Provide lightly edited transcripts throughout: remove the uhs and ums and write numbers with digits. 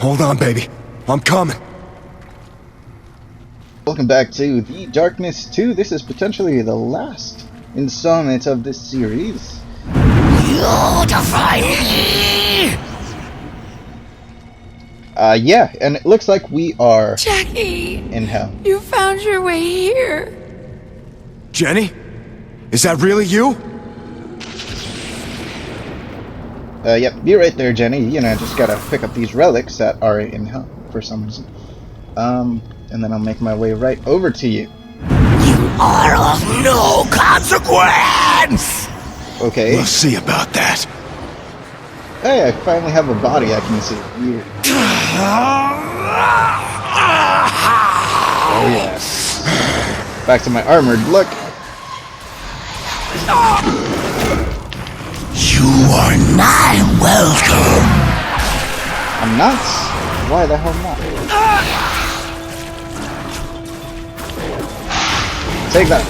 Hold on, baby. I'm coming. Welcome back to The Darkness 2. This is potentially the last installment of this series. You defy me! Yeah, and it looks like we are Jackie! in hell. You found your way here. Jenny? Is that really you? Yep, be right there, Jenny. You know, just gotta pick up these relics that are in hell for some reason. And then I'll make my way right over to you. You are of no consequence! Okay. We'll see about that. Hey, I finally have a body I can see. Weird. Oh, yes. Back to my armored look. You are not welcome. I'm not? Why the hell not? Take that.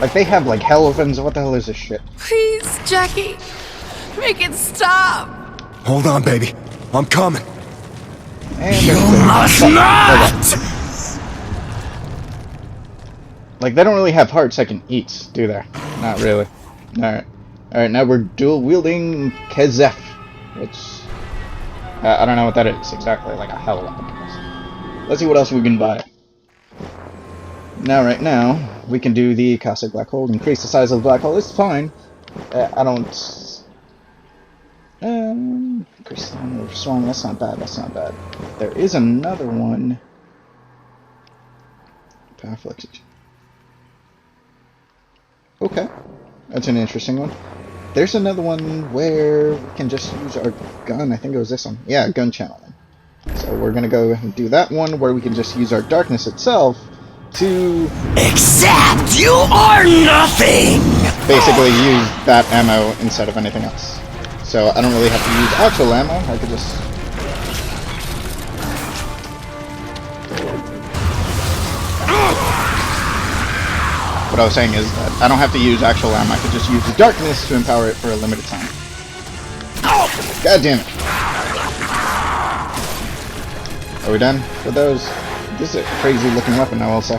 Like, they have, like, hell weapons. What the hell is this shit? Please, Jackie. Make it stop. Hold on, baby. I'm coming. And You must not! Like, they don't really have hearts I can eat, do they? Not really. Alright. Alright, now we're dual-wielding Kezef. Which... I don't know what that is exactly. Like a hell weapon, I guess. Let's see what else we can buy. Now, right now, we can do the Cossack Black Hole. Increase the size of the black hole. It's fine. I don't... increase the number of strong. That's not bad. That's not bad. There is another one. Power flexion. Okay. That's an interesting one. There's another one where we can just use our gun. I think it was this one. Yeah, gun channeling. So we're going to go and do that one where we can just use our darkness itself to... Except you are nothing! basically use that ammo instead of anything else. So I don't really have to use actual ammo. I could just... What I was saying is that I don't have to use actual ammo. I could just use the darkness to empower it for a limited time. God damn it. Are we done with those? This is a crazy looking weapon, I will say.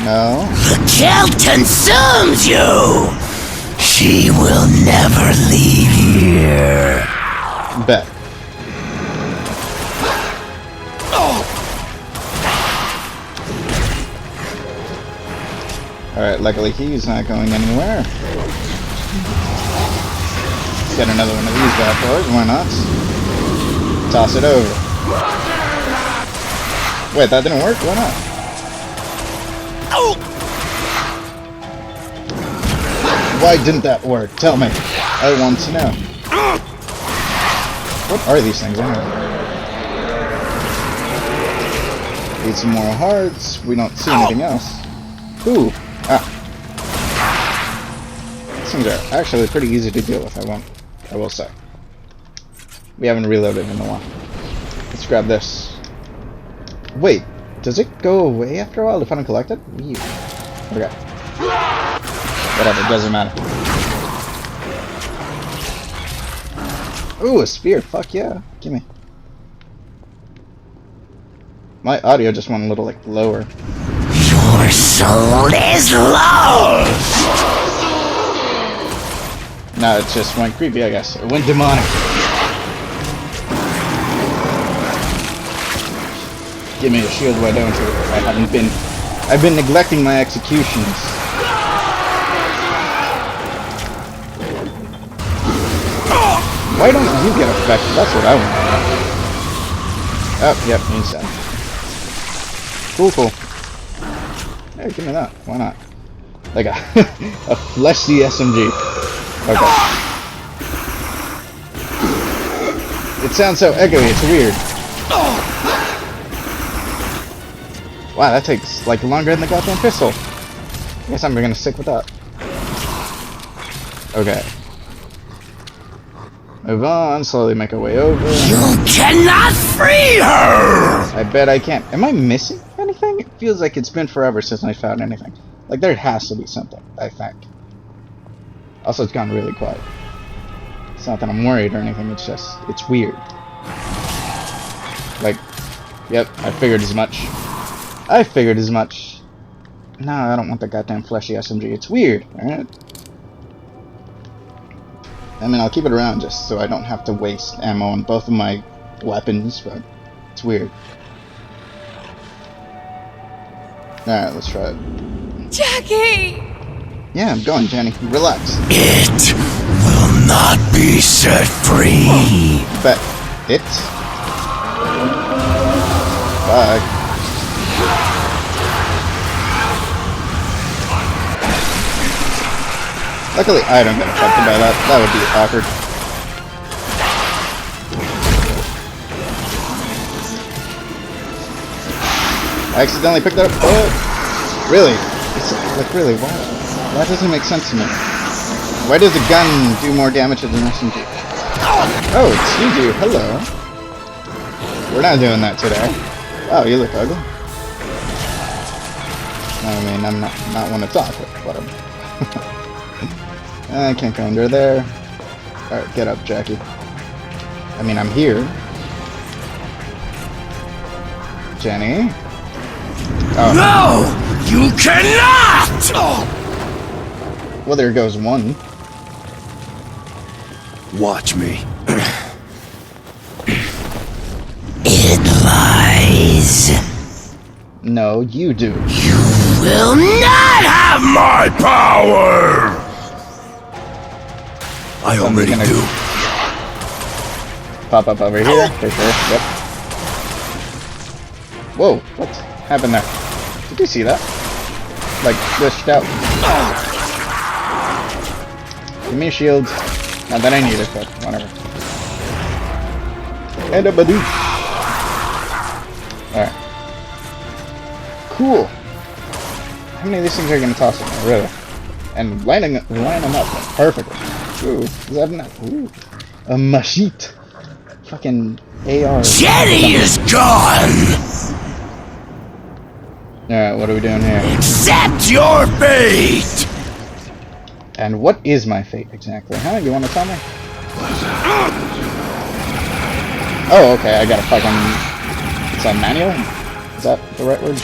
No. The guilt consumes you! She will never leave here. Bet. Alright, luckily he's not going anywhere. Get another one of these bad boys, why not? Toss it over. Wait, that didn't work? Why not? Why didn't that work? Tell me. I want to know. What are these things anyway? Need some more hearts. We don't see anything else. Ooh. Ah. These things are actually pretty easy to deal with, I will say. We haven't reloaded in a while. Let's grab this. Wait, does it go away after a while if I don't collect it? Weird. Okay. Whatever, doesn't matter. Ooh, a spear. Fuck yeah. Gimme. My audio just went a little, like, lower. Your soul is lost! No, it just went creepy, I guess. It went demonic. Give me a shield, why don't you? I've been neglecting my executions. Why don't you get affected? That's what I want to know. Oh, yep, inside. Cool, cool. Hey, give me that. Why not? Like a a fleshy SMG. Okay. It sounds so echoey, it's weird. Wow, that takes like longer than the goddamn pistol. I guess I'm gonna stick with that. Okay. Move on, slowly make our way over. You cannot free her! I bet I can't. Am I missing anything? It feels like it's been forever since I found anything. Like, there has to be something, I think. Also, it's gone really quiet. It's not that I'm worried or anything, it's just, it's weird. Like, yep, I figured as much. I figured as much. No, I don't want the goddamn fleshy SMG. It's weird, alright? I mean, I'll keep it around just so I don't have to waste ammo on both of my weapons, but it's weird. Alright, let's try it. Jackie! Yeah, I'm going, Jenny. Relax. It will not be set free. But it? Fuck. Luckily, I don't get affected by that. That would be awkward. I accidentally picked that up. Oh, really? It's, like, really? Why? That doesn't make sense to me. Why does a gun do more damage than an SMG? Oh, it's you two. Hello. We're not doing that today. Oh, you look ugly. I mean, I'm not one to talk, but whatever. I can't go under there. Alright, get up, Jackie. I mean, I'm here. Jenny? Oh. No! You cannot! Well, there goes one. Watch me. It lies. No, you do. You will not have My power! I already gonna do. pop up over here, for sure. Yep. Whoa, what happened there? Did you see that? Like, glitched out. Give me a shield. Not that I need it, but whatever. And a badoosh. Alright. Cool. How many of these things are you going to toss in there, really? And lining them up perfectly. Ooh, is that ooh, a machete. Fucking AR. Jenny is gone! Alright, what are we doing here? Accept your fate! And what is my fate exactly? Huh? You want to tell me? Oh, okay, I got a fucking... It's a manual? Is that the right word?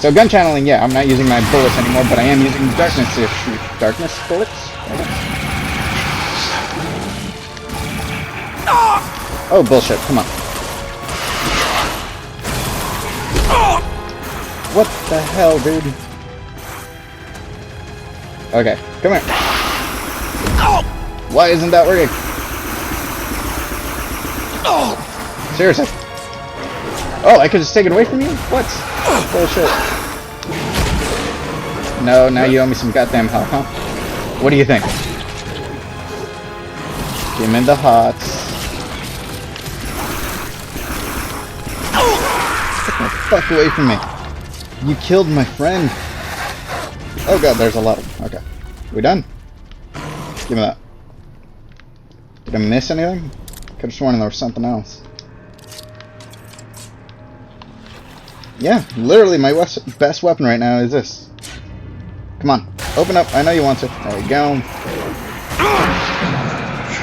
So gun channeling, yeah, I'm not using my bullets anymore, but I am using darkness to shoot darkness bullets. Oh, bullshit, come on. What the hell, dude? Okay, come here. Why isn't that working? Seriously. Oh, I could just take it away from you? What? Bullshit. No, now you owe me some goddamn help, huh? What do you think? Give me the hots. Get the fuck away from me. You killed my friend. Oh god, there's a lot of them. Okay. We done? Give me that. Did I miss anything? Could have sworn there was something else. Yeah, literally my best weapon right now is this. Come on, open up. I know you want to. There we go.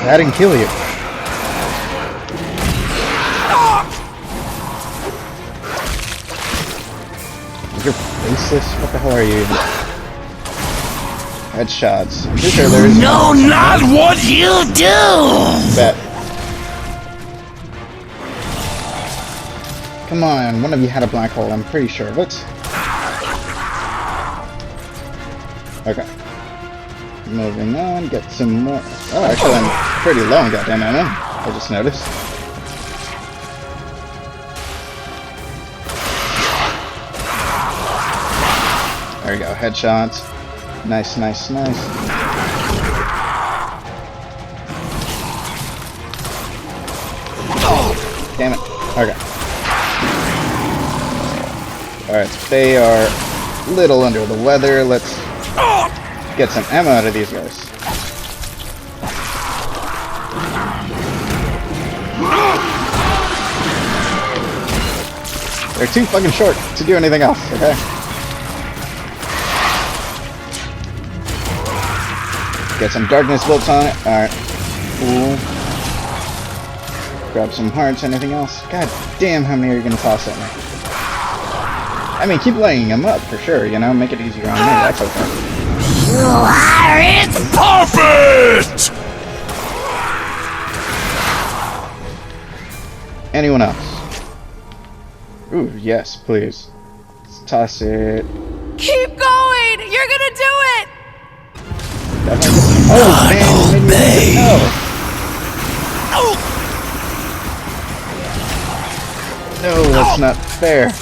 I didn't kill you. You're faceless? What the hell are you even? Headshots. I'm pretty sure there is No, not what you do! Bet. Come on, one of you had a black hole, I'm pretty sure of it. Okay. Moving on, get some more. Oh, actually, I'm pretty low on goddamn ammo. I just noticed. There we go, headshots. Nice, nice, nice. Damn it. Okay. Alright, they are a little under the weather. Let's get some ammo out of these guys. They're too fucking short to do anything else, okay? Get some darkness bolts on it. Alright. Cool. Grab some hearts. Anything else? God damn, how many are you gonna toss at me? I mean, keep laying them up for sure, you know? Make it easier on me. That's okay. You are its puppet! Anyone else? Ooh, yes, please. Let's toss it. Keep going! You're gonna do it! Oh, man, maybe no. No, that's not fair.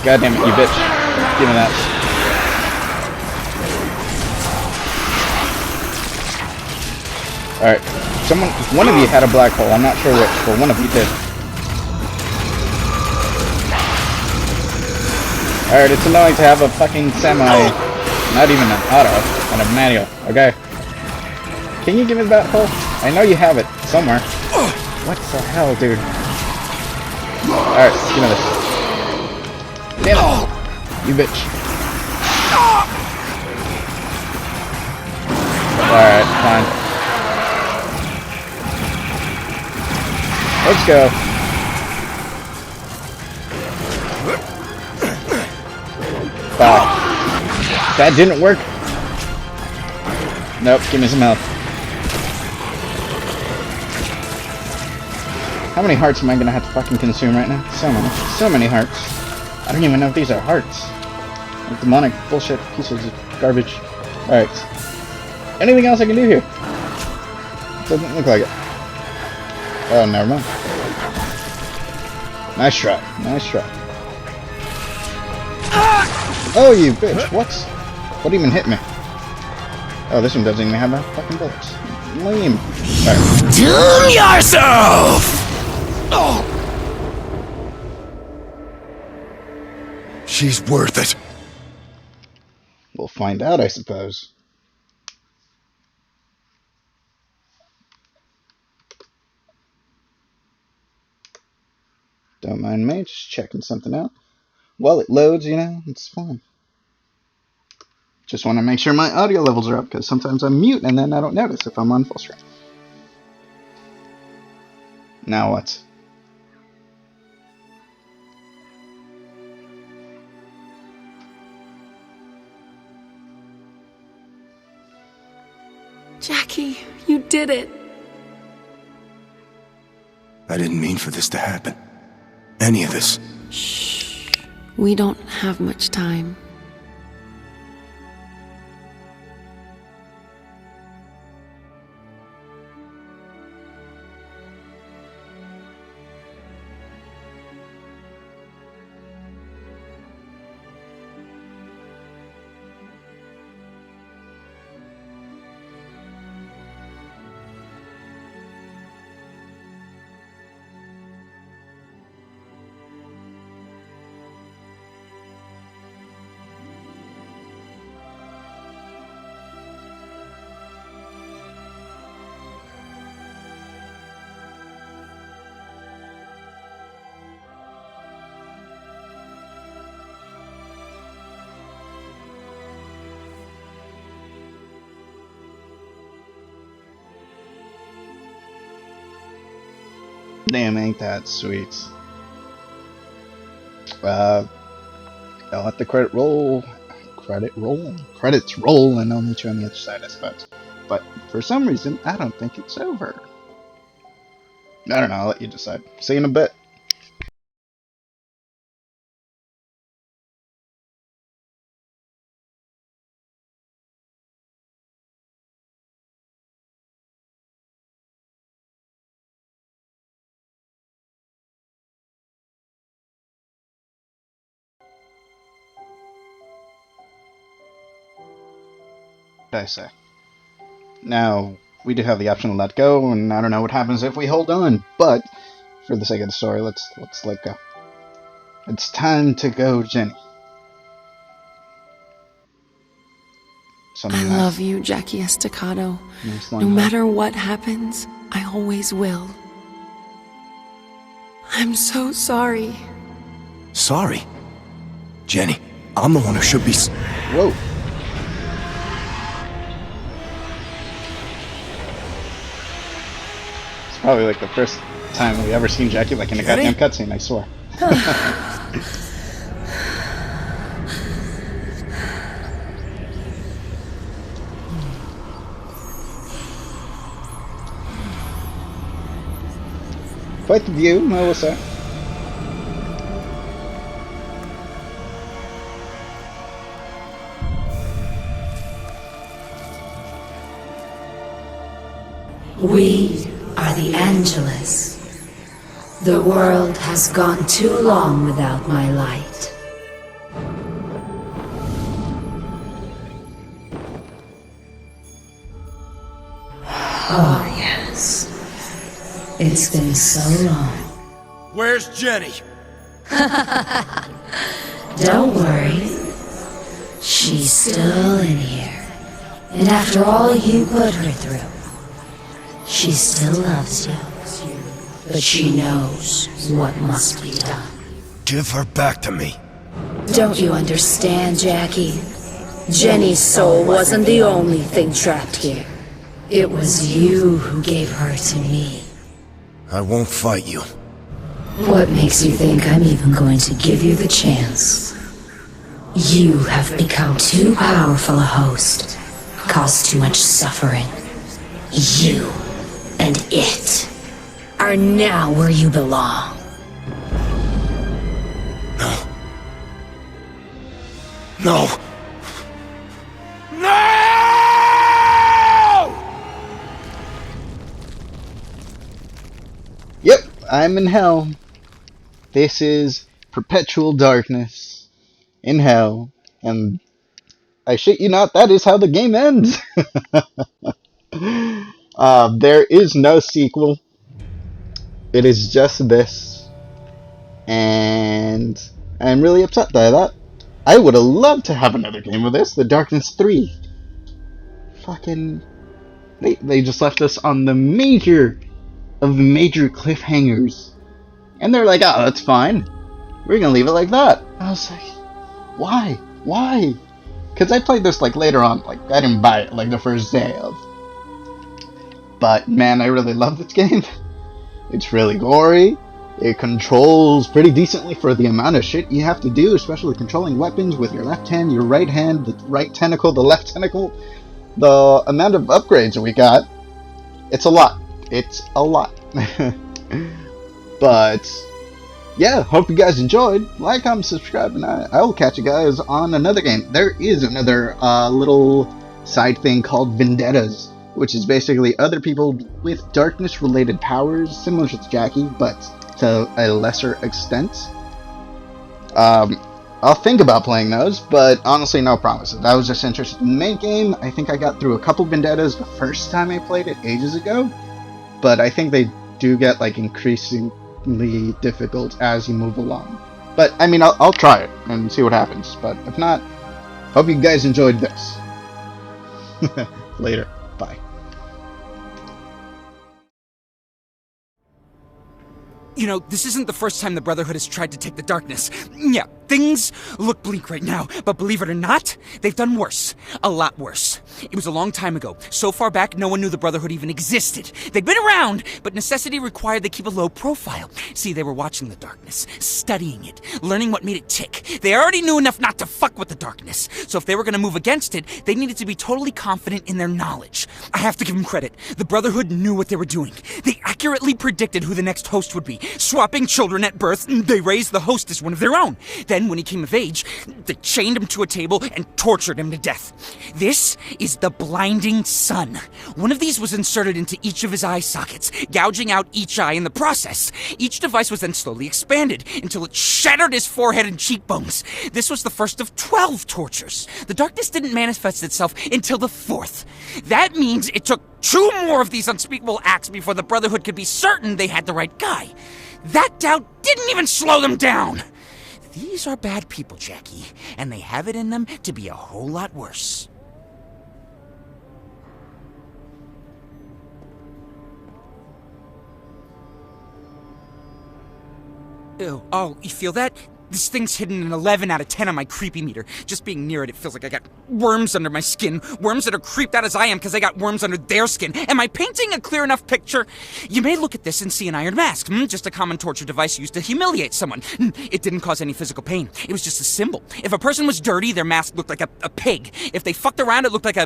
God damn it, you bitch. Give me that. Alright. One of you had a black hole. I'm not sure which, but one of you did. Alright, it's annoying to have a fucking semi, not even an auto, and a manual, okay? Can you give me that hole? I know you have it, somewhere. What the hell, dude? Alright, give me this. Damn it! You bitch. Alright, fine. Let's go. Fuck. That didn't work. Nope, give me some health. How many hearts am I gonna have to fucking consume right now? So many. So many hearts. I don't even know if these are hearts. Like demonic bullshit pieces of garbage. Alright. Anything else I can do here? Doesn't look like it. Oh, never mind. Nice try. Nice try. Oh, you bitch. What even hit me? Oh, this one doesn't even have a fucking bullets. Lame. Alright. Doom yourself! Oh. She's worth it. We'll find out, I suppose. Don't mind me, just checking something out. While it loads, you know, it's fine. Just want to make sure my audio levels are up, because sometimes I'm mute and then I don't notice if I'm on full screen. Now what? Jackie, you did it. I didn't mean for this to happen. Any of this. Shh. We don't have much time. Damn, ain't that sweet. I'll let the credit roll. Credits roll, and I'll meet you on the other side, I suppose. But for some reason, I don't think it's over. I don't know, I'll let you decide. See you in a bit. What did I say? Now, we do have the option to let go, and I don't know what happens if we hold on, but for the sake of the story, let's let go. It's time to go, Jenny. I love you, Jackie Estacado. No matter what happens, I always will. I'm so sorry. Sorry? Jenny, I'm the one who should be... Whoa. It's probably like the first time we ever seen Jackie like in a goddamn cutscene, I swear. Quite the view, I will say. We are the Angelus. The world has gone too long without my light. Oh, yes. It's been so long. Where's Jenny? Don't worry. She's still in here. And after all you put her through, she still loves you. But she knows what must be done. Give her back to me. Don't you understand, Jackie? Jenny's soul wasn't the only thing trapped here. It was you who gave her to me. I won't fight you. What makes you think I'm even going to give you the chance? You have become too powerful a host, caused too much suffering. You and it are now where you belong. No. No. No! Yep, I'm in hell. This is perpetual darkness in hell, and I shit you not, that is how the game ends. There is no sequel. It is just this, and I'm really upset by that. I would have loved to have another game of this, The Darkness 3. Fucking, they just left us on the major of the major cliffhangers. And they're like, oh, that's fine. We're gonna leave it like that. I was like, why? Why? Because I played this like later on. Like, I didn't buy it like the first day of. But man, I really love this game. It's really gory. It controls pretty decently for the amount of shit you have to do, especially controlling weapons with your left hand, your right hand, the right tentacle, the left tentacle. The amount of upgrades that we got, it's a lot. It's a lot. But yeah, hope you guys enjoyed. Like, comment, subscribe, and I will catch you guys on another game. There is another little side thing called Vendettas, which is basically other people with darkness-related powers, similar to Jackie, but to a lesser extent. I'll think about playing those, but honestly, no promises. I was just interested in the main game. I think I got through a couple Vendettas the first time I played it ages ago, but I think they do get like increasingly difficult as you move along. But I mean, I'll try it and see what happens. But if not, hope you guys enjoyed this. Later. Bye. You know, this isn't the first time the Brotherhood has tried to take the darkness. Yeah, things look bleak right now, but believe it or not, they've done worse. A lot worse. It was a long time ago. So far back, no one knew the Brotherhood even existed. They'd been around, but necessity required they keep a low profile. See, they were watching the darkness, studying it, learning what made it tick. They already knew enough not to fuck with the darkness. So if they were going to move against it, they needed to be totally confident in their knowledge. I have to give them credit. The Brotherhood knew what they were doing. They accurately predicted who the next host would be. Swapping children at birth, they raised the host as one of their own. Then, when he came of age, they chained him to a table and tortured him to death. This is the blinding sun. One of these was inserted into each of his eye sockets, gouging out each eye in the process. Each device was then slowly expanded until it shattered his forehead and cheekbones. This was the first of 12 tortures. The darkness didn't manifest itself until the 4th. That means it took 2 more of these unspeakable acts before the Brotherhood could be certain they had the right guy. That doubt didn't even slow them down. These are bad people, Jackie, and they have it in them to be a whole lot worse. Oh, you feel that? This thing's hidden an 11 out of 10 on my creepy meter. Just being near it, it feels like I got worms under my skin. Worms that are creeped out as I am because they got worms under their skin. Am I painting a clear enough picture? You may look at this and see an iron mask. Just a common torture device used to humiliate someone. It didn't cause any physical pain. It was just a symbol. If a person was dirty, their mask looked like a pig. If they fucked around, it looked like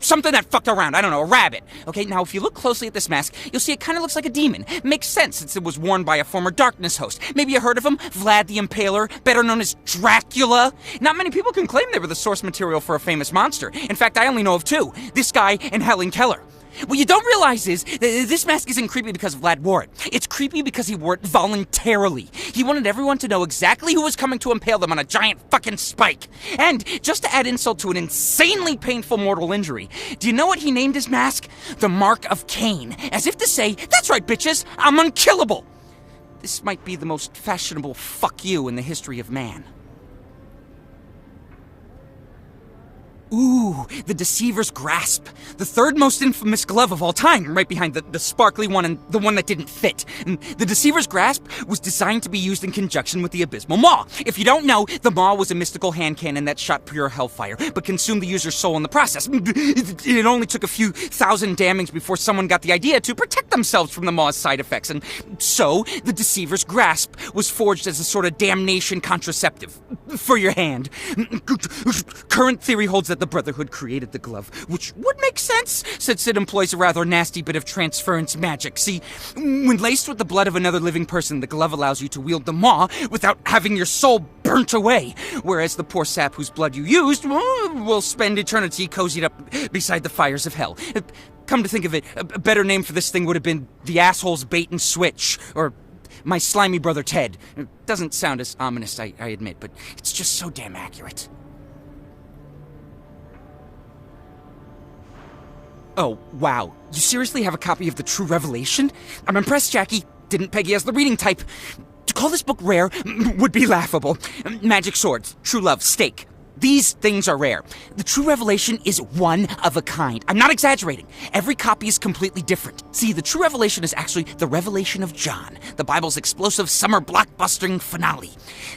something that fucked around. I don't know, a rabbit. Okay, now if you look closely at this mask, you'll see it kind of looks like a demon. Makes sense since it was worn by a former darkness host. Maybe you heard of him? Vlad the Impaler, better known as Dracula. Not many people can claim they were the source material for a famous monster. In fact, I only know of two. This guy and Helen Keller. What you don't realize is that this mask isn't creepy because Vlad wore it. It's creepy because he wore it voluntarily. He wanted everyone to know exactly who was coming to impale them on a giant fucking spike. And just to add insult to an insanely painful mortal injury, do you know what he named his mask? The Mark of Cain. As if to say, that's right, bitches, I'm unkillable. This might be the most fashionable fuck you in the history of man. Ooh, the Deceiver's Grasp. The third most infamous glove of all time, right behind the sparkly one and the one that didn't fit. And the Deceiver's Grasp was designed to be used in conjunction with the Abysmal Maw. If you don't know, the Maw was a mystical hand cannon that shot pure hellfire, but consumed the user's soul in the process. It only took a few thousand damnings before someone got the idea to protect themselves from the Maw's side effects, and so the Deceiver's Grasp was forged as a sort of damnation contraceptive for your hand. Current theory holds that the Brotherhood created the glove, which would make sense, since it employs a rather nasty bit of transference magic. See, when laced with the blood of another living person, the glove allows you to wield the Maw without having your soul burnt away, whereas the poor sap whose blood you used will spend eternity cozied up beside the fires of hell. Come to think of it, a better name for this thing would have been the Asshole's Bait and Switch, or my slimy brother Ted. It doesn't sound as ominous, I admit, but it's just so damn accurate. Oh, wow. You seriously have a copy of the True Revelation? I'm impressed, Jackie. Didn't peg you as the reading type. To call this book rare would be laughable. Magic swords, true love, steak. These things are rare. The True Revelation is one of a kind. I'm not exaggerating. Every copy is completely different. See, the True Revelation is actually the Revelation of John, the Bible's explosive summer blockbustering finale.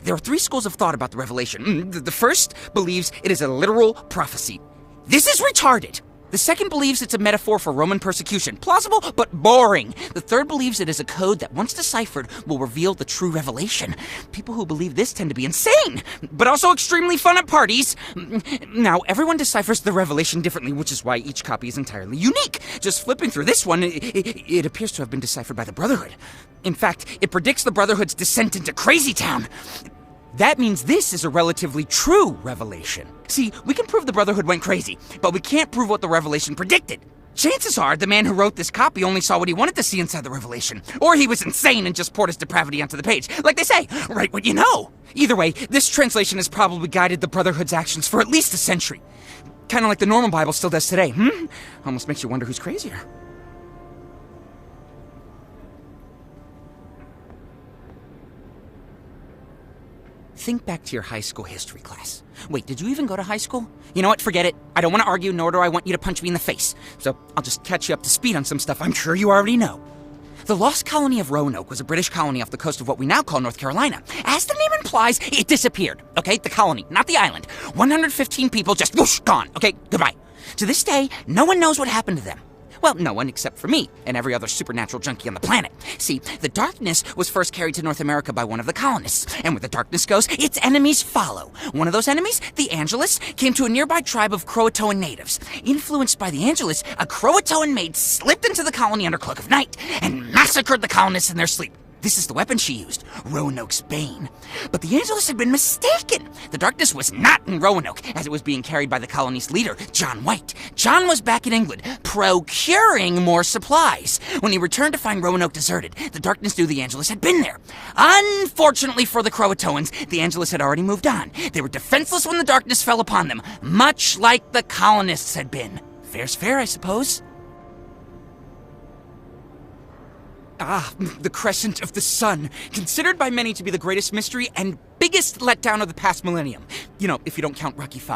There are three schools of thought about the Revelation. The first believes it is a literal prophecy. This is retarded. The second believes it's a metaphor for Roman persecution. Plausible, but boring. The third believes it is a code that, once deciphered, will reveal the true revelation. People who believe this tend to be insane, but also extremely fun at parties. Now, everyone deciphers the revelation differently, which is why each copy is entirely unique. Just flipping through this one, it appears to have been deciphered by the Brotherhood. In fact, it predicts the Brotherhood's descent into Crazy Town. That means this is a relatively true revelation. See, we can prove the Brotherhood went crazy, but we can't prove what the revelation predicted. Chances are the man who wrote this copy only saw what he wanted to see inside the revelation. Or he was insane and just poured his depravity onto the page. Like they say, write what you know. Either way, this translation has probably guided the Brotherhood's actions for at least a century. Kind of like the normal Bible still does today, Almost makes you wonder who's crazier. Think back to your high school history class. Wait, did you even go to high school? You know what, forget it. I don't want to argue, nor do I want you to punch me in the face. So I'll just catch you up to speed on some stuff I'm sure you already know. The lost colony of Roanoke was a British colony off the coast of what we now call North Carolina. As the name implies, it disappeared. Okay, the colony, not the island. 115 people just whoosh, gone. Okay, goodbye. To this day, no one knows what happened to them. Well, no one except for me and every other supernatural junkie on the planet. See, the darkness was first carried to North America by one of the colonists. And where the darkness goes, its enemies follow. One of those enemies, the Angelus, came to a nearby tribe of Croatoan natives. Influenced by the Angelus, a Croatoan maid slipped into the colony under cloak of night and massacred the colonists in their sleep. This is the weapon she used, Roanoke's Bane. But the Angelus had been mistaken. The darkness was not in Roanoke, as it was being carried by the colony's leader, John White. John was back in England, procuring more supplies. When he returned to find Roanoke deserted, the darkness knew the Angelus had been there. Unfortunately for the Croatoans, the Angelus had already moved on. They were defenseless when the darkness fell upon them, much like the colonists had been. Fair's fair, I suppose. Ah, the crescent of the sun, considered by many to be the greatest mystery and biggest letdown of the past millennium. You know, if you don't count Rocky V.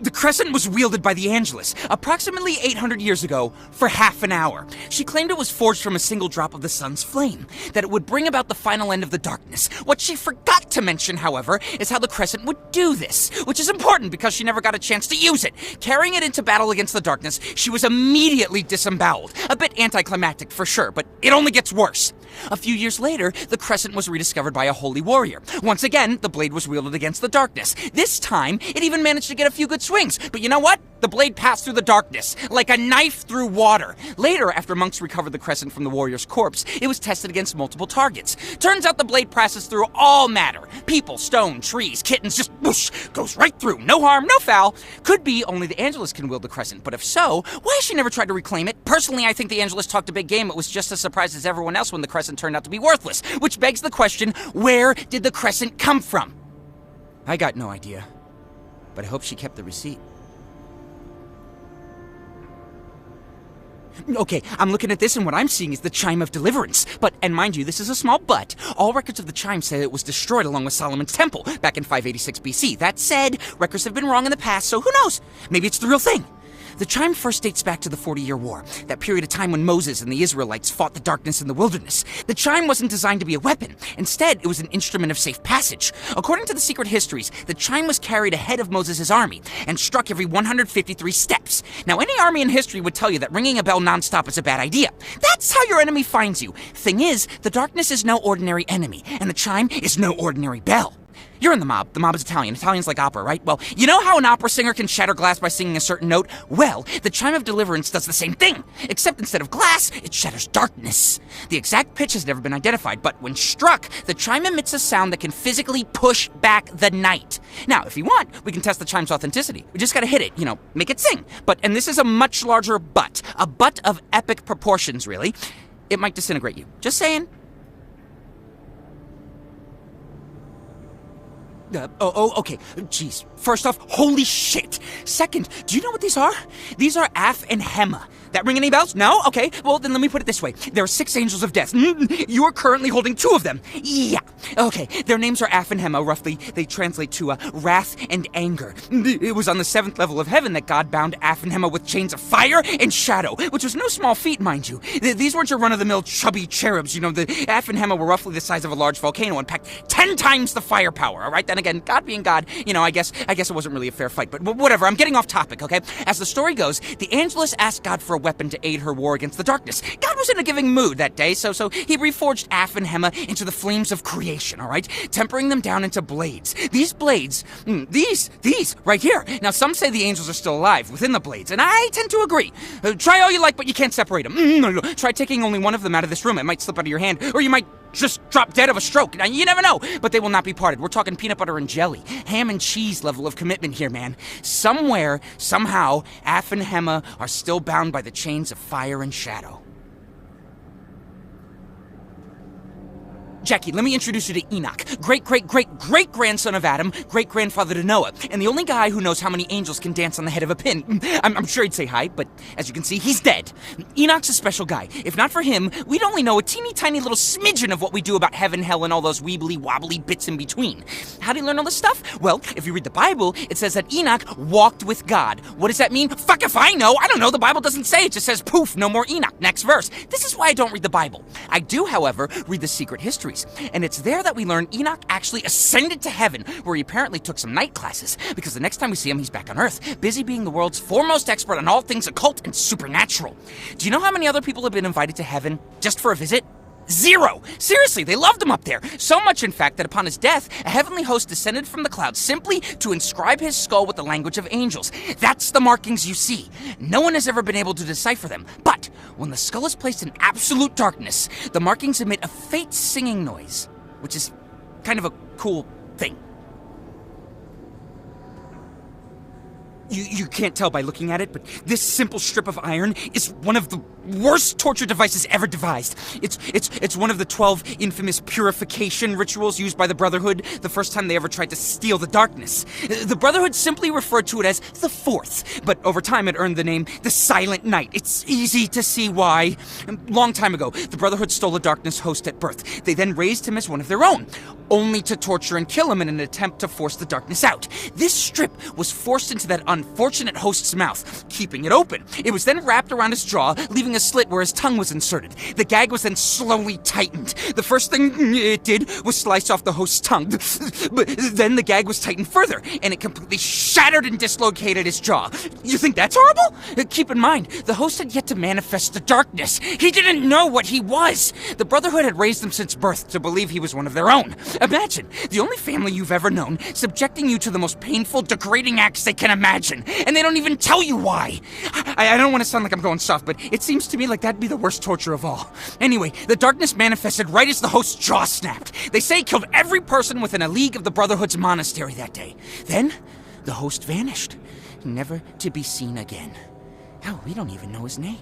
The crescent was wielded by the Angelus approximately 800 years ago for half an hour. She claimed it was forged from a single drop of the sun's flame, that it would bring about the final end of the darkness. What she forgot to mention, however, is how the crescent would do this, which is important because she never got a chance to use it. Carrying it into battle against the darkness, she was immediately disemboweled. A bit anticlimactic for sure, but it only gets worse. A few years later, the crescent was rediscovered by a holy warrior. Once again, the blade was wielded against the darkness. This time, it even managed to get a few good swings. But you know what? The blade passed through the darkness, like a knife through water. Later, after monks recovered the crescent from the warrior's corpse, it was tested against multiple targets. Turns out the blade passes through all matter. People, stone, trees, kittens, just whoosh, goes right through. No harm, no foul. Could be only the Angelus can wield the crescent, but if so, why has she never tried to reclaim it? Personally, I think the Angelus talked a big game, but was just as surprised as everyone else when the crescent turned out to be worthless. Which begs the question, where did the crescent come from? I got no idea, but I hope she kept the receipt. Okay, I'm looking at this and what I'm seeing is the Chime of Deliverance. But, and mind you, this is a small but, all records of the chime say it was destroyed along with Solomon's temple back in 586 BC. That said, records have been wrong in the past, so who knows? Maybe it's the real thing. The chime first dates back to the 40-year war, that period of time when Moses and the Israelites fought the darkness in the wilderness. The chime wasn't designed to be a weapon. Instead, it was an instrument of safe passage. According to the secret histories, the chime was carried ahead of Moses' army and struck every 153 steps. Now, any army in history would tell you that ringing a bell nonstop is a bad idea. That's how your enemy finds you. Thing is, the darkness is no ordinary enemy, and the chime is no ordinary bell. You're in the mob. The mob is Italian. Italians like opera, right? Well, you know how an opera singer can shatter glass by singing a certain note? Well, the Chime of Deliverance does the same thing, except instead of glass, it shatters darkness. The exact pitch has never been identified, but when struck, the chime emits a sound that can physically push back the night. Now, if you want, we can test the chime's authenticity. We just gotta hit it, make it sing. And this is a much larger butt. A butt of epic proportions, really. It might disintegrate you. Just saying. Okay. Jeez. First off, holy shit. Second, do you know what these are? These are Af and Hema. That ring any bells? No? Okay. Well, then let me put it this way. There are 6 angels of death. You are currently holding 2 of them. Yeah. Okay. Their names are Af and Hema. Roughly, they translate to wrath and anger. It was on the 7th level of heaven that God bound Af and Hema with chains of fire and shadow, which was no small feat, mind you. These weren't your run-of-the-mill chubby cherubs. The Af and Hema were roughly the size of a large volcano and packed 10 times the firepower, all right? Then again, God being God, I guess it wasn't really a fair fight, but whatever, I'm getting off topic, okay? As the story goes, the Angelus asked God for a weapon to aid her war against the darkness. God was in a giving mood that day, so he reforged Af and Hema into the flames of creation, all right? Tempering them down into blades. These blades, these right here. Now, some say the angels are still alive within the blades, and I tend to agree. Try all you like, but you can't separate them. No. Try taking only one of them out of this room. It might slip out of your hand, or you might just drop dead of a stroke. Now, you never know, but they will not be parted. We're talking peanut butter and jelly. Ham and cheese level of commitment here, man. Somewhere, somehow, Af and Hema are still bound by the chains of fire and shadow. Jackie, let me introduce you to Enoch, great-great-great-great-grandson of Adam, great-grandfather to Noah, and the only guy who knows how many angels can dance on the head of a pin. I'm sure he'd say hi, but as you can see, he's dead. Enoch's a special guy. If not for him, we'd only know a teeny-tiny little smidgen of what we do about heaven, hell, and all those weebly-wobbly bits in between. How did he learn all this stuff? Well, if you read the Bible, it says that Enoch walked with God. What does that mean? Fuck if I know! I don't know, the Bible doesn't say, it just says, poof, no more Enoch. Next verse. This is why I don't read the Bible. I do, however, read the secret histories. And it's there that we learn Enoch actually ascended to heaven, where he apparently took some night classes, because the next time we see him, he's back on Earth, busy being the world's foremost expert on all things occult and supernatural. Do you know how many other people have been invited to heaven just for a visit? 0! Seriously, they loved him up there. So much, in fact, that upon his death, a heavenly host descended from the clouds simply to inscribe his skull with the language of angels. That's the markings you see. No one has ever been able to decipher them. But when the skull is placed in absolute darkness, the markings emit a faint singing noise, which is kind of a cool thing. You can't tell by looking at it, but this simple strip of iron is one of the worst torture devices ever devised. It's one of the 12 infamous purification rituals used by the Brotherhood the first time they ever tried to steal the darkness. The Brotherhood simply referred to it as the Fourth, but over time it earned the name the Silent Night. It's easy to see why. Long time ago, the Brotherhood stole a darkness host at birth. They then raised him as one of their own, only to torture and kill him in an attempt to force the darkness out. This strip was forced into that unfortunate host's mouth, keeping it open. It was then wrapped around his jaw, leaving a slit where his tongue was inserted. The gag was then slowly tightened. The first thing it did was slice off the host's tongue, but then the gag was tightened further, and it completely shattered and dislocated his jaw. You think that's horrible? Keep in mind, the host had yet to manifest the darkness. He didn't know what he was. The Brotherhood had raised him since birth to believe he was one of their own. Imagine, the only family you've ever known, subjecting you to the most painful, degrading acts they can imagine, and they don't even tell you why. I don't want to sound like I'm going soft, but it seems to me like that'd be the worst torture of all. Anyway, the darkness manifested right as the host's jaw snapped. They say it killed every person within a league of the Brotherhood's monastery that day. Then, the host vanished, never to be seen again. Hell, we don't even know his name.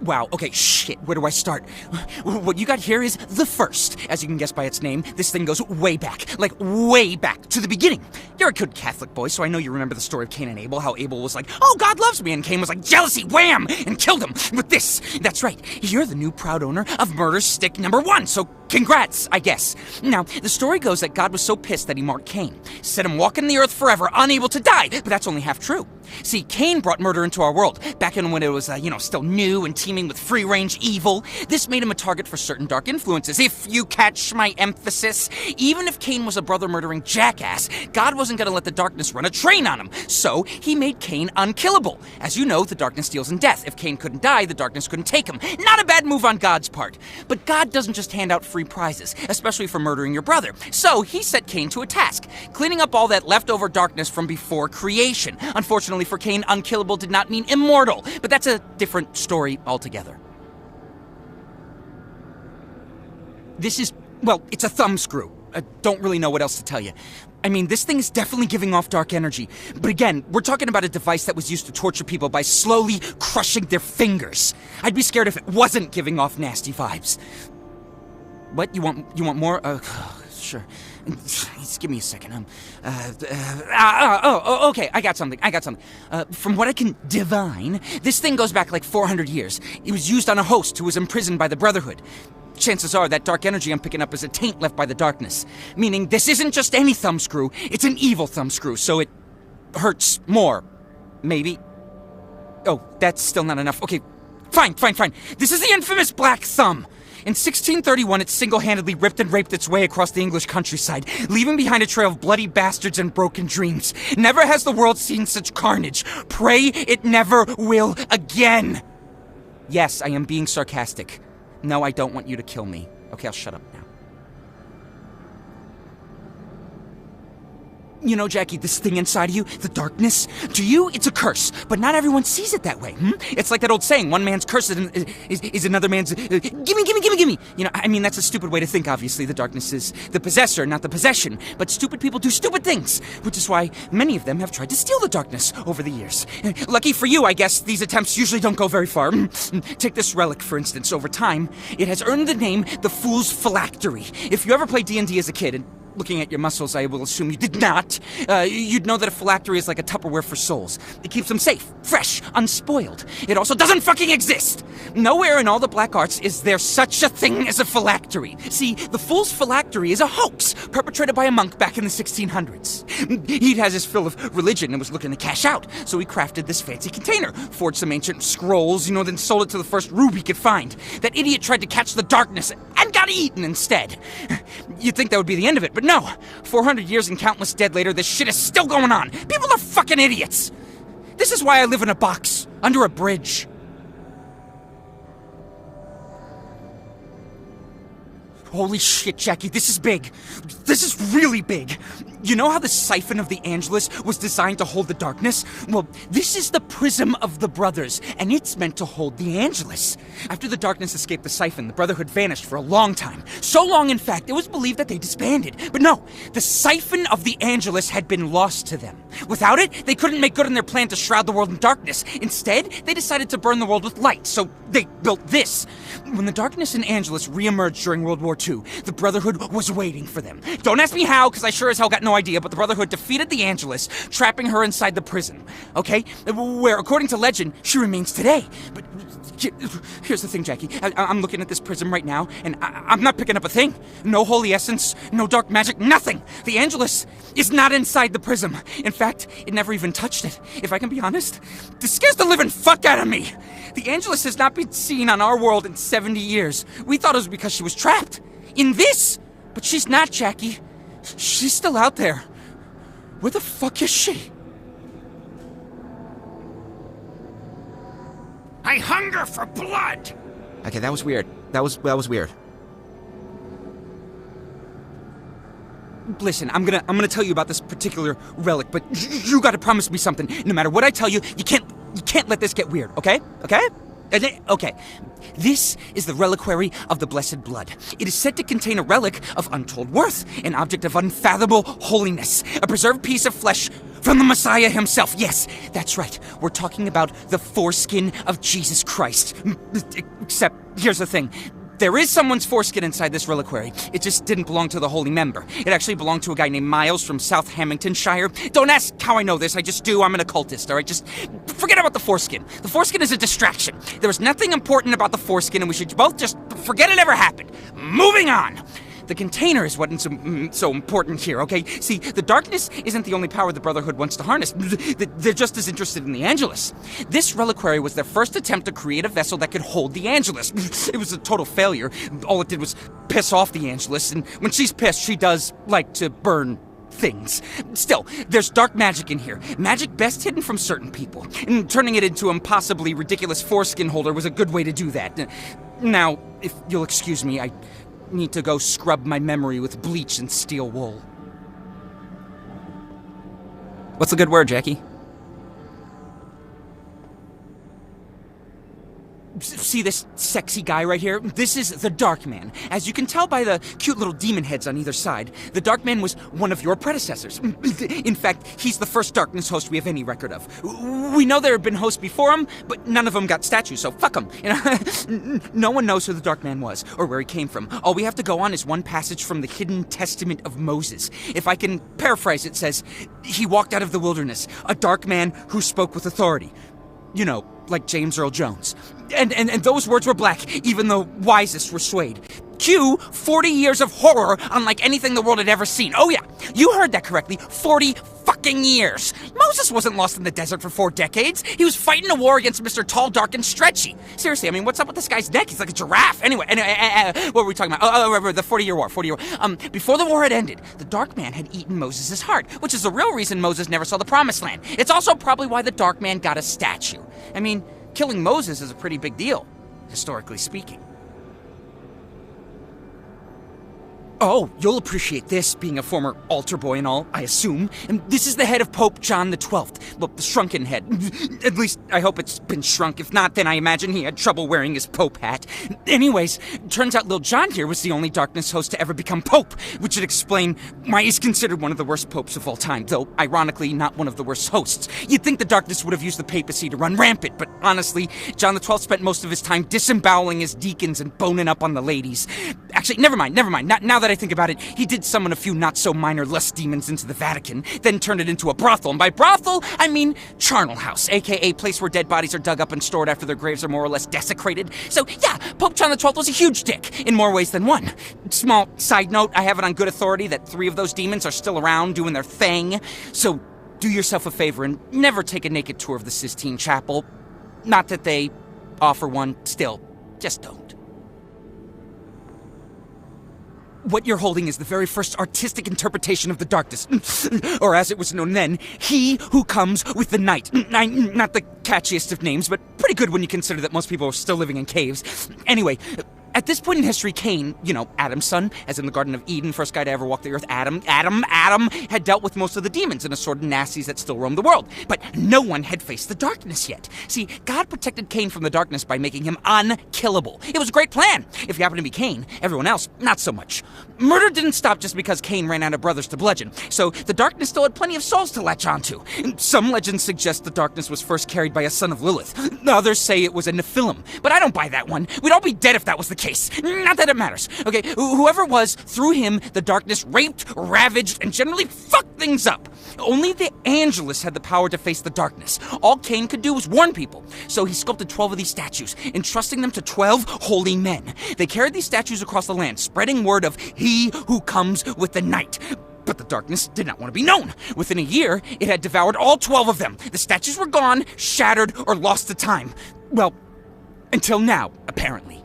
Wow, okay, shit, where do I start? What you got here is the first. As you can guess by its name, this thing goes way back, like way back, to the beginning. You're a good Catholic boy, so I know you remember the story of Cain and Abel, how Abel was like, oh, God loves me, and Cain was like, jealousy, wham, and killed him with this. That's right, you're the new proud owner of murder stick number 1, so congrats, I guess. Now, the story goes that God was so pissed that he marked Cain, set him walking the earth forever, unable to die, but that's only half true. See, Cain brought murder into our world, back in when it was, still new and teeming with free-range evil. This made him a target for certain dark influences, if you catch my emphasis. Even if Cain was a brother-murdering jackass, God wasn't going to let the darkness run a train on him, so he made Cain unkillable. As you know, the darkness deals in death. If Cain couldn't die, the darkness couldn't take him. Not a bad move on God's part. But God doesn't just hand out free prizes, especially for murdering your brother. So he set Cain to a task, cleaning up all that leftover darkness from before creation. Unfortunately for Cain, unkillable did not mean immortal, but that's a different story altogether. This is, well, it's a thumbscrew. I don't really know what else to tell you. I mean, this thing is definitely giving off dark energy. But again, we're talking about a device that was used to torture people by slowly crushing their fingers. I'd be scared if it wasn't giving off nasty vibes. What? You want more? Sure. Just give me a second. Okay, I got something. From what I can divine, this thing goes back like 400 years. It was used on a host who was imprisoned by the Brotherhood. Chances are that dark energy I'm picking up is a taint left by the darkness. Meaning this isn't just any thumbscrew, it's an evil thumbscrew, so it hurts more. Maybe. Oh, that's still not enough. Okay, fine. This is the infamous Black Thumb. In 1631, it single-handedly ripped and raped its way across the English countryside, leaving behind a trail of bloody bastards and broken dreams. Never has the world seen such carnage. Pray it never will again. Yes, I am being sarcastic. No, I don't want you to kill me. Okay, I'll shut up now. You know, Jackie, this thing inside of you, the darkness, to you, it's a curse, but not everyone sees it that way, It's like that old saying, one man's curse is another man's, gimme. You know, I mean, that's a stupid way to think, obviously. The darkness is the possessor, not the possession. But stupid people do stupid things, which is why many of them have tried to steal the darkness over the years. Lucky for you, I guess, these attempts usually don't go very far. Take this relic, for instance. Over time, it has earned the name the Fool's Phylactery. If you ever played D&D as a kid, and looking at your muscles, I will assume you did not. You'd know that a phylactery is like a Tupperware for souls. It keeps them safe, fresh, unspoiled. It also doesn't fucking exist! Nowhere in all the black arts is there such a thing as a phylactery. See, the Fool's Phylactery is a hoax perpetrated by a monk back in the 1600s. He'd had his fill of religion and was looking to cash out, so he crafted this fancy container, forged some ancient scrolls, then sold it to the first rube he could find. That idiot tried to catch the darkness and got eaten instead. You'd think that would be the end of it, but no. 400 years and countless dead later, this shit is still going on. People are fucking idiots. This is why I live in a box, under a bridge. Holy shit, Jackie, this is big. This is really big. You know how the Siphon of the Angelus was designed to hold the darkness? Well, this is the Prism of the Brothers, and it's meant to hold the Angelus. After the darkness escaped the Siphon, the Brotherhood vanished for a long time. So long, in fact, it was believed that they disbanded. But no, the Siphon of the Angelus had been lost to them. Without it, they couldn't make good on their plan to shroud the world in darkness. Instead, they decided to burn the world with light, so they built this. When the darkness in Angelus re-emerged during World War II, the Brotherhood was waiting for them. Don't ask me how, because I sure as hell got no idea, but the Brotherhood defeated the Angelus, trapping her inside the prison. Okay? Where, according to legend, she remains today. But here's the thing, Jackie. I'm looking at this prism right now, and I'm not picking up a thing. No holy essence, no dark magic, nothing. The Angelus is not inside the prism. In fact, it never even touched it. If I can be honest, this scares the living fuck out of me. The Angelus has not been seen on our world in 70 years. We thought it was because she was trapped in this, but she's not, Jackie. She's still out there. Where the fuck is she? I hunger for blood! Okay, that was weird. That was weird. Listen, I'm gonna tell you about this particular relic, but you gotta promise me something. No matter what I tell you, you can't let this get weird, okay? Okay? Okay. This is the reliquary of the Blessed Blood. It is said to contain a relic of untold worth, an object of unfathomable holiness, a preserved piece of flesh from the Messiah himself. Yes, that's right. We're talking about the foreskin of Jesus Christ. Except, here's the thing. There is someone's foreskin inside this reliquary. It just didn't belong to the holy member. It actually belonged to a guy named Miles from South Hamiltonshire. Don't ask how I know this, I just do. I'm an occultist, alright? Just forget about the foreskin. The foreskin is a distraction. There was nothing important about the foreskin, and we should both just forget it ever happened. Moving on! The container is what's so important here, okay? See, the darkness isn't the only power the Brotherhood wants to harness. They're just as interested in the Angelus. This reliquary was their first attempt to create a vessel that could hold the Angelus. It was a total failure. All it did was piss off the Angelus, and when she's pissed, she does like to burn things. Still, there's dark magic in here. Magic best hidden from certain people. And turning it into a impossibly ridiculous foreskin holder was a good way to do that. Now, if you'll excuse me, I need to go scrub my memory with bleach and steel wool. What's a good word, Jackie? See this sexy guy right here? This is the Dark Man. As you can tell by the cute little demon heads on either side, the Dark Man was one of your predecessors. In fact, he's the first Darkness host we have any record of. We know there have been hosts before him, but none of them got statues, so fuck him. You know? No one knows who the Dark Man was, or where he came from. All we have to go on is one passage from the Hidden Testament of Moses. If I can paraphrase, it says, "He walked out of the wilderness, a dark man who spoke with authority." You know, like James Earl Jones. And those words were black, even the wisest were swayed. Cue 40 years of horror unlike anything the world had ever seen. Oh yeah, you heard that correctly. 40 fucking years. Moses wasn't lost in the desert for 4 decades. He was fighting a war against Mr. Tall, Dark, and Stretchy. Seriously, I mean, what's up with this guy's neck? He's like a giraffe. Anyway, what were we talking about? Oh, the 40-year war. Before the war had ended, the Dark Man had eaten Moses' heart, which is the real reason Moses never saw the Promised Land. It's also probably why the Dark Man got a statue. I mean, killing Moses is a pretty big deal, historically speaking. Oh, you'll appreciate this, being a former altar boy and all, I assume. And this is the head of Pope John the 12th. Well, the shrunken head. At least, I hope it's been shrunk. If not, then I imagine he had trouble wearing his Pope hat. Anyways, turns out Lil John here was the only Darkness host to ever become Pope, which would explain why he's considered one of the worst popes of all time, though, ironically, not one of the worst hosts. You'd think the Darkness would have used the papacy to run rampant, but honestly, John the 12th spent most of his time disemboweling his deacons and boning up on the ladies. Actually, never mind. Now that I think about it, he did summon a few not-so-minor lust demons into the Vatican, then turned it into a brothel. And by brothel, I mean charnel house, a.k.a. place where dead bodies are dug up and stored after their graves are more or less desecrated. So, yeah, Pope John the 12th was a huge dick, in more ways than one. Small side note, I have it on good authority that 3 of those demons are still around doing their thing. So, do yourself a favor and never take a naked tour of the Sistine Chapel. Not that they offer one, still, just don't. What you're holding is the very first artistic interpretation of the darkness. Or as it was known then, he who comes with the night. Not the catchiest of names, but pretty good when you consider that most people are still living in caves. Anyway, At this point in history, Cain, Adam's son, as in the Garden of Eden, first guy to ever walk the earth, Adam, had dealt with most of the demons and assorted nasties that still roam the world. But no one had faced the darkness yet. See, God protected Cain from the darkness by making him unkillable. It was a great plan. If you happen to be Cain, everyone else, not so much. Murder didn't stop just because Cain ran out of brothers to bludgeon, so the darkness still had plenty of souls to latch onto. Some legends suggest the darkness was first carried by a son of Lilith. Others say it was a Nephilim, but I don't buy that one. We'd all be dead if that was the case. Not that it matters. Okay, whoever it was, through him, the darkness raped, ravaged, and generally fucked things up. Only the Angelus had the power to face the darkness. All Cain could do was warn people. So he sculpted 12 of these statues, entrusting them to 12 holy men. They carried these statues across the land, spreading word of he who comes with the night. But the darkness did not want to be known. Within a year, it had devoured all 12 of them. The statues were gone, shattered, or lost to time. Well, until now, apparently.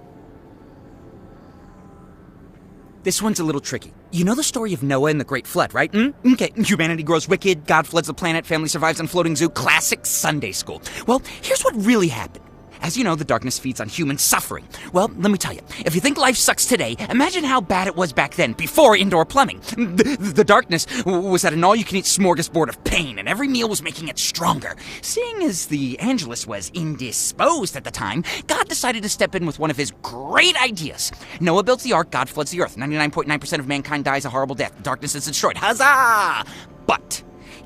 This one's a little tricky. You know the story of Noah and the Great Flood, right? Okay, humanity grows wicked, God floods the planet, family survives on floating zoo, classic Sunday school. Well, here's what really happened. As you know, the darkness feeds on human suffering. Well, let me tell you, if you think life sucks today, imagine how bad it was back then, before indoor plumbing. The darkness was at an all-you-can-eat smorgasbord of pain, and every meal was making it stronger. Seeing as the Angelus was indisposed at the time, God decided to step in with one of his great ideas. Noah builds the ark, God floods the earth. 99.9% of mankind dies a horrible death. The darkness is destroyed. Huzzah! But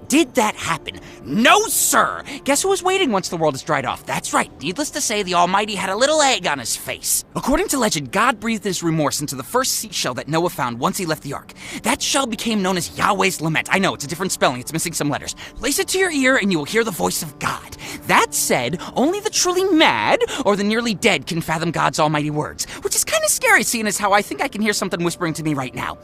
did that happen? No, sir! Guess who was waiting once the world is dried off? That's right. Needless to say, the Almighty had a little egg on his face. According to legend, God breathed his remorse into the first seashell that Noah found once he left the ark. That shell became known as Yahweh's Lament. I know, it's a different spelling. It's missing some letters. Place it to your ear and you will hear the voice of God. That said, only the truly mad or the nearly dead can fathom God's almighty words, which is kind of scary, seeing as how I think I can hear something whispering to me right now.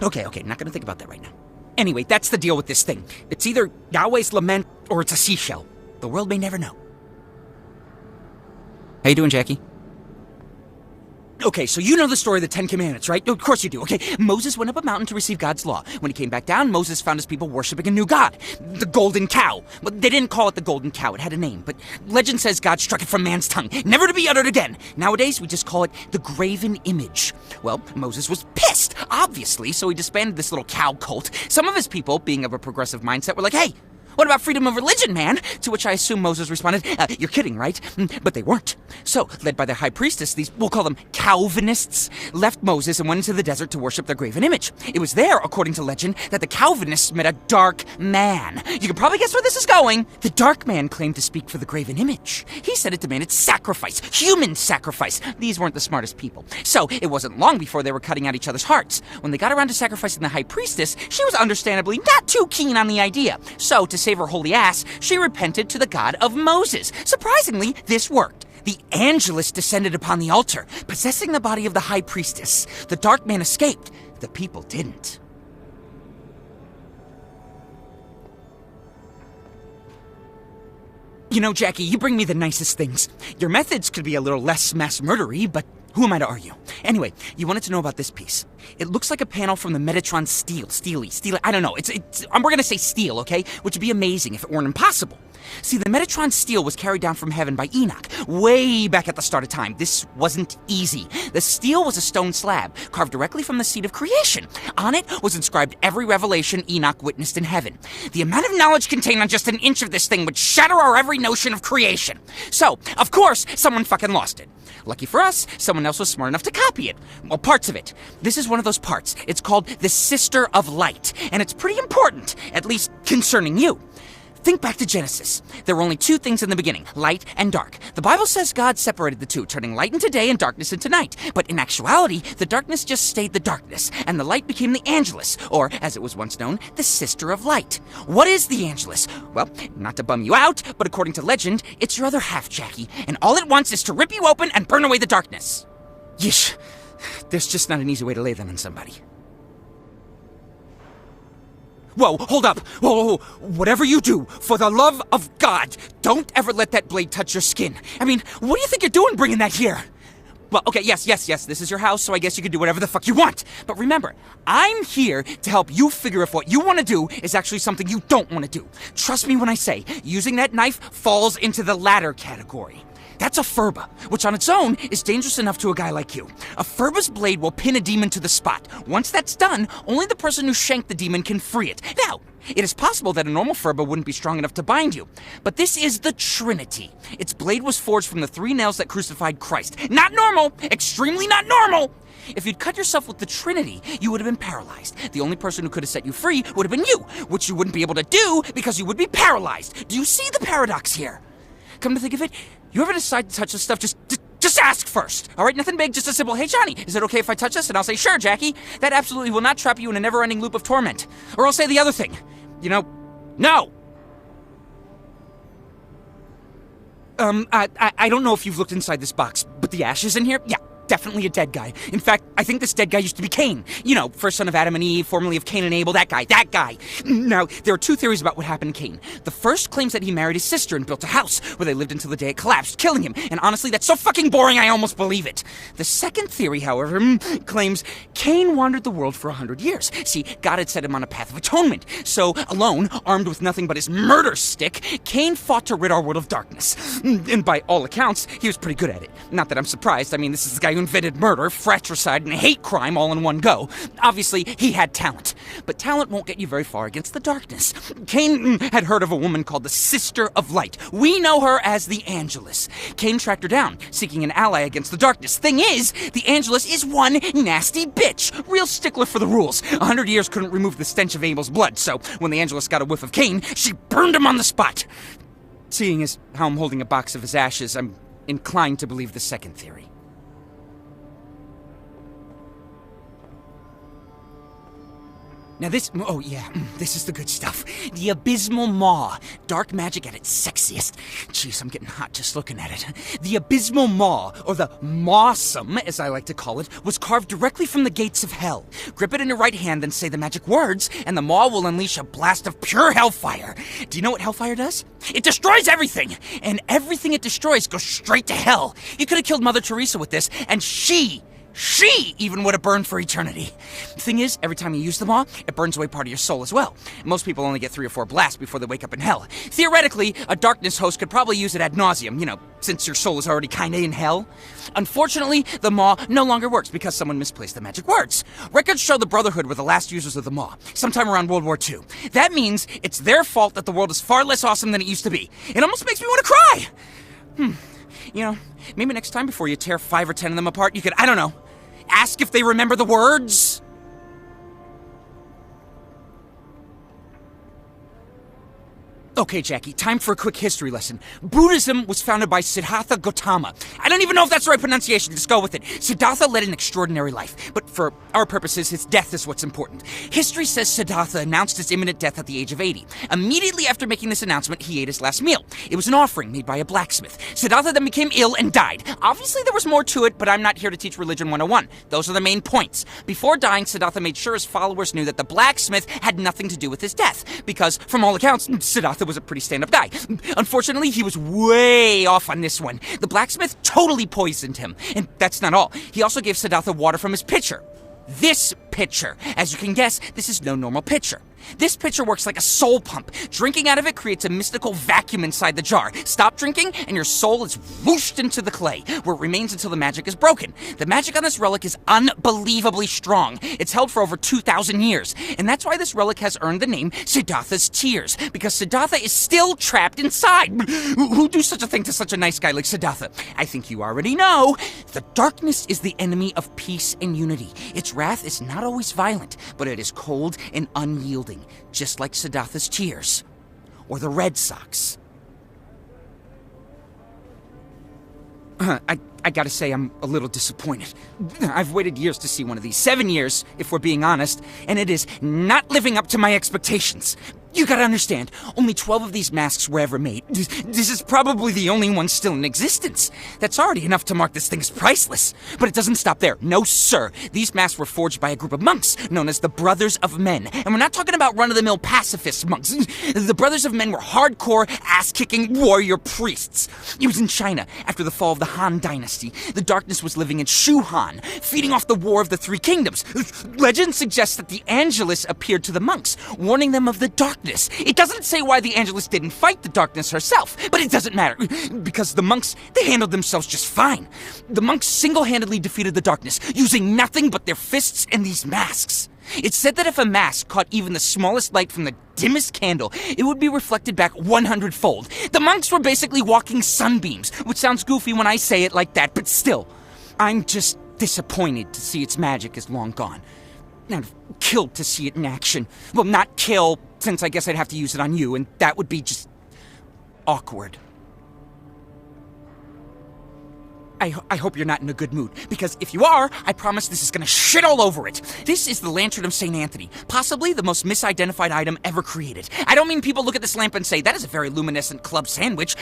Okay, not gonna think about that right now. Anyway, that's the deal with this thing. It's either Yahweh's Lament or it's a seashell. The world may never know. How you doing, Jackie? Okay, so you know the story of the Ten Commandments, right? Of course you do, okay? Moses went up a mountain to receive God's law. When he came back down, Moses found his people worshiping a new god, the golden cow. But they didn't call it the golden cow, it had a name. But legend says God struck it from man's tongue, never to be uttered again. Nowadays, we just call it the graven image. Well, Moses was pissed, obviously, so he disbanded this little cow cult. Some of his people, being of a progressive mindset, were like, hey, what about freedom of religion, man? To which I assume Moses responded, you're kidding, right? But they weren't. So, led by their high priestess, these, we'll call them Calvinists, left Moses and went into the desert to worship their graven image. It was there, according to legend, that the Calvinists met a dark man. You can probably guess where this is going. The dark man claimed to speak for the graven image. He said it demanded sacrifice, human sacrifice. These weren't the smartest people. So, it wasn't long before they were cutting out each other's hearts. When they got around to sacrificing the high priestess, she was understandably not too keen on the idea. So, to save her holy ass, she repented to the God of Moses. Surprisingly, this worked. The Angelus descended upon the altar, possessing the body of the high priestess. The dark man escaped. The people didn't. You know, Jackie, you bring me the nicest things. Your methods could be a little less mass murdery, but who am I to argue? Anyway, you wanted to know about this piece. It looks like a panel from the Metatron Steely. I don't know. We're gonna say steel, okay? Which would be amazing if it weren't impossible. See, the Metatron steel was carried down from heaven by Enoch, way back at the start of time. This wasn't easy. The steel was a stone slab, carved directly from the seed of creation. On it was inscribed every revelation Enoch witnessed in heaven. The amount of knowledge contained on just an inch of this thing would shatter our every notion of creation. So, of course, someone fucking lost it. Lucky for us, someone else was smart enough to copy it. Well, parts of it. This is one of those parts. It's called the Sister of Light, and it's pretty important, at least concerning you. Think back to Genesis. There were only two things in the beginning, light and dark. The Bible says God separated the two, turning light into day and darkness into night. But in actuality, the darkness just stayed the darkness, and the light became the Angelus, or, as it was once known, the Sister of Light. What is the Angelus? Well, not to bum you out, but according to legend, it's your other half, Jackie, and all it wants is to rip you open and burn away the darkness. Yeesh. There's just not an easy way to lay that on somebody. Whoa, hold up. Whoa, whatever you do, for the love of God, don't ever let that blade touch your skin. I mean, what do you think you're doing bringing that here? Well, okay, yes, this is your house, so I guess you can do whatever the fuck you want. But remember, I'm here to help you figure if what you want to do is actually something you don't want to do. Trust me when I say, using that knife falls into the latter category. That's a Furba, which on its own is dangerous enough to a guy like you. A Furba's blade will pin a demon to the spot. Once that's done, only the person who shanked the demon can free it. Now, it is possible that a normal Furba wouldn't be strong enough to bind you, but this is the Trinity. Its blade was forged from the 3 nails that crucified Christ. Not normal! Extremely not normal! If you'd cut yourself with the Trinity, you would have been paralyzed. The only person who could have set you free would have been you, which you wouldn't be able to do because you would be paralyzed. Do you see the paradox here? Come to think of it, you ever decide to touch this stuff, just ask first. All right, nothing big, just a simple, hey, Johnny, is it okay if I touch this? And I'll say, sure, Jackie. That absolutely will not trap you in a never-ending loop of torment. Or I'll say the other thing. You know, no. I don't know if you've looked inside this box, but the ashes in here, yeah. Definitely a dead guy. In fact, I think this dead guy used to be Cain. You know, first son of Adam and Eve, formerly of Cain and Abel, that guy. Now, there are 2 theories about what happened to Cain. The first claims that he married his sister and built a house where they lived until the day it collapsed, killing him. And honestly, that's so fucking boring I almost believe it. The second theory, however, claims Cain wandered the world for 100 years. See, God had set him on a path of atonement. So, alone, armed with nothing but his murder stick, Cain fought to rid our world of darkness. And by all accounts, he was pretty good at it. Not that I'm surprised. I mean, this is the guy who invented murder, fratricide, and hate crime all in one go. Obviously, he had talent. But talent won't get you very far against the darkness. Cain had heard of a woman called the Sister of Light. We know her as the Angelus. Cain tracked her down, seeking an ally against the darkness. Thing is, the Angelus is one nasty bitch. Real stickler for the rules. 100 years couldn't remove the stench of Abel's blood, so when the Angelus got a whiff of Cain, she burned him on the spot. Seeing as how I'm holding a box of his ashes, I'm inclined to believe the second theory. Now this is the good stuff. The Abysmal Maw. Dark magic at its sexiest. Jeez, I'm getting hot just looking at it. The Abysmal Maw, or the Mawsome, as I like to call it, was carved directly from the gates of hell. Grip it in your right hand, then say the magic words, and the maw will unleash a blast of pure hellfire. Do you know what hellfire does? It destroys everything! And everything it destroys goes straight to hell. You could have killed Mother Teresa with this, and she even would have burned for eternity. The thing is, every time you use the maw, it burns away part of your soul as well. Most people only get 3 or 4 blasts before they wake up in hell. Theoretically, a darkness host could probably use it ad nauseum, you know, since your soul is already kinda in hell. Unfortunately, the maw no longer works because someone misplaced the magic words. Records show the Brotherhood were the last users of the maw, sometime around World War II. That means it's their fault that the world is far less awesome than it used to be. It almost makes me want to cry! You know, maybe next time before you tear 5 or 10 of them apart, you could, I don't know, ask if they remember the words? Okay, Jackie, time for a quick history lesson. Buddhism was founded by Siddhartha Gautama. I don't even know if that's the right pronunciation, just go with it. Siddhartha led an extraordinary life, but for our purposes, his death is what's important. History says Siddhartha announced his imminent death at the age of 80. Immediately after making this announcement, he ate his last meal. It was an offering made by a blacksmith. Siddhartha then became ill and died. Obviously, there was more to it, but I'm not here to teach Religion 101. Those are the main points. Before dying, Siddhartha made sure his followers knew that the blacksmith had nothing to do with his death, because, from all accounts, Siddhartha was a pretty stand-up guy. Unfortunately, he was way off on this one. The blacksmith totally poisoned him. And that's not all. He also gave Siddhartha water from his pitcher. This pitcher. As you can guess, this is no normal pitcher. This pitcher works like a soul pump. Drinking out of it creates a mystical vacuum inside the jar. Stop drinking, and your soul is whooshed into the clay, where it remains until the magic is broken. The magic on this relic is unbelievably strong. It's held for over 2,000 years, and that's why this relic has earned the name Siddhartha's Tears, because Siddhartha is still trapped inside. Who'd do such a thing to such a nice guy like Siddhartha? I think you already know. The darkness is the enemy of peace and unity. Its wrath is not always violent, but it is cold and unyielding. Just like Siddhartha's tears. Or the Red Sox. I gotta say, I'm a little disappointed. I've waited years to see one of these. 7 years, if we're being honest, and it is not living up to my expectations. You gotta understand, only 12 of these masks were ever made. This is probably the only one still in existence. That's already enough to mark this thing as priceless. But it doesn't stop there. No, sir. These masks were forged by a group of monks known as the Brothers of Men. And we're not talking about run-of-the-mill pacifist monks. The Brothers of Men were hardcore, ass-kicking warrior priests. It was in China, after the fall of the Han Dynasty. The darkness was living in Shuhan, feeding off the War of the Three Kingdoms. Legend suggests that the Angelus appeared to the monks, warning them of the dark darkness. It doesn't say why the Angelus didn't fight the darkness herself, but it doesn't matter, because the monks, they handled themselves just fine. The monks single-handedly defeated the darkness, using nothing but their fists and these masks. It's said that if a mask caught even the smallest light from the dimmest candle, it would be reflected back 100-fold. The monks were basically walking sunbeams, which sounds goofy when I say it like that, but still, I'm just disappointed to see its magic is long gone. I'd have killed to see it in action. Well, not kill, since I guess I'd have to use it on you, and that would be just awkward. I hope you're not in a good mood, because if you are, I promise this is gonna shit all over it. This is the Lantern of St. Anthony, possibly the most misidentified item ever created. I don't mean people look at this lamp and say, that is a very luminescent club sandwich.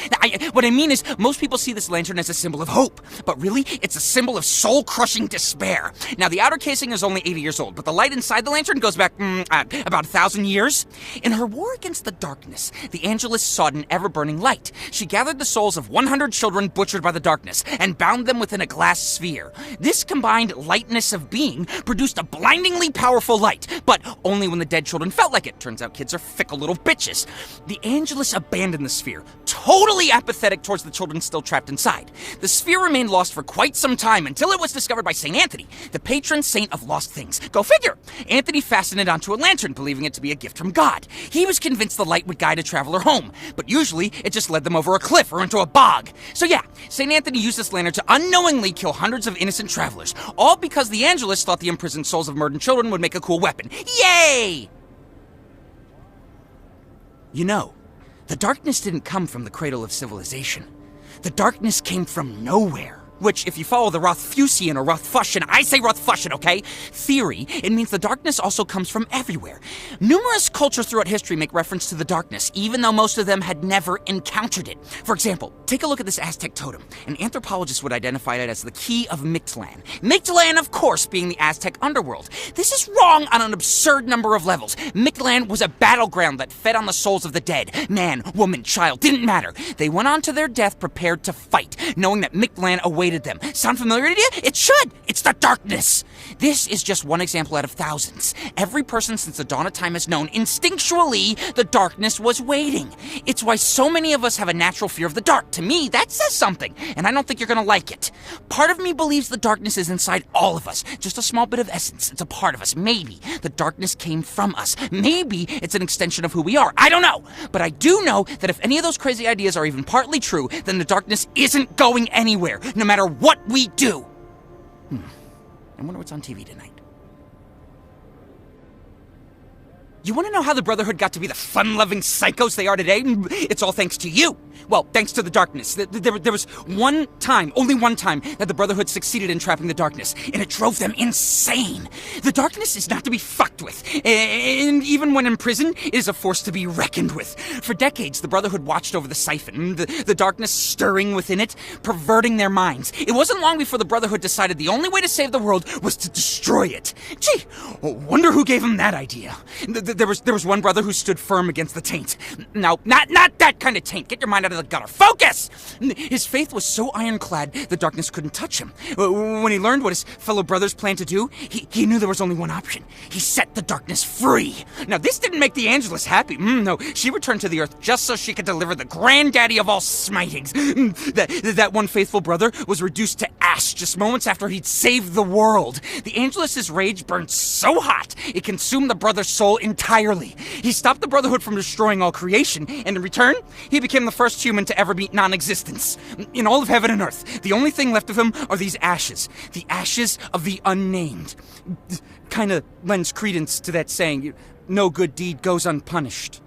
What I mean is, most people see this lantern as a symbol of hope, but really, it's a symbol of soul-crushing despair. Now, the outer casing is only 80 years old, but the light inside the lantern goes back, about 1,000 years. In her war against the darkness, the Angelus sought an ever-burning light. She gathered the souls of 100 children butchered by the darkness, and bound them within a glass sphere. This combined lightness of being produced a blindingly powerful light, but only when the dead children felt like it. Turns out kids are fickle little bitches. The Angelus abandoned the sphere, totally apathetic towards the children still trapped inside. The sphere remained lost for quite some time until it was discovered by St. Anthony, the patron saint of lost things. Go figure! Anthony fastened it onto a lantern, believing it to be a gift from God. He was convinced the light would guide a traveler home, but usually it just led them over a cliff or into a bog. So yeah, St. Anthony used this lantern to unknowingly kill hundreds of innocent travelers, all because the Angelus thought the imprisoned souls of murdered children would make a cool weapon. Yay! You know, the darkness didn't come from the cradle of civilization. The darkness came from nowhere. Which, if you follow the Rothfusian or Rothfusian, I say Rothfusian, okay? Theory, it means the darkness also comes from everywhere. Numerous cultures throughout history make reference to the darkness, even though most of them had never encountered it. For example, take a look at this Aztec totem. An anthropologist would identify it as the key of Mictlan. Mictlan, of course, being the Aztec underworld. This is wrong on an absurd number of levels. Mictlan was a battleground that fed on the souls of the dead. Man, woman, child, didn't matter. They went on to their death prepared to fight, knowing that Mictlan awaited them. Sound familiar to you? It should! It's the darkness! This is just one example out of thousands. Every person since the dawn of time has known, instinctually, the darkness was waiting. It's why so many of us have a natural fear of the dark. To me, that says something, and I don't think you're gonna like it. Part of me believes the darkness is inside all of us. Just a small bit of essence. It's a part of us. Maybe the darkness came from us. Maybe it's an extension of who we are. I don't know. But I do know that if any of those crazy ideas are even partly true, then the darkness isn't going anywhere, no matter what we do. I wonder what's on TV tonight. You want to know how the Brotherhood got to be the fun-loving psychos they are today? It's all thanks to you. Well, thanks to the darkness. There was one time, only one time, that the Brotherhood succeeded in trapping the darkness, and it drove them insane. The darkness is not to be fucked with, and even when in prison, it is a force to be reckoned with. For decades, the Brotherhood watched over the siphon, the darkness stirring within it, perverting their minds. It wasn't long before the Brotherhood decided the only way to save the world was to destroy it. Gee, wonder who gave them that idea. There was one brother who stood firm against the taint. No, not that kind of taint. Get your mind out of the gutter. Focus! His faith was so ironclad, the darkness couldn't touch him. When he learned what his fellow brothers planned to do, he knew there was only one option. He set the darkness free. Now, this didn't make the Angelus happy. No, she returned to the earth just so she could deliver the granddaddy of all smitings. That one faithful brother was reduced to ash just moments after he'd saved the world. The Angelus's rage burned so hot, it consumed the brother's soul entirely. He stopped the Brotherhood from destroying all creation, and in return, he became the first human to ever meet non-existence. In all of heaven and earth, the only thing left of him are these ashes. The ashes of the unnamed. Kinda lends credence to that saying, no good deed goes unpunished.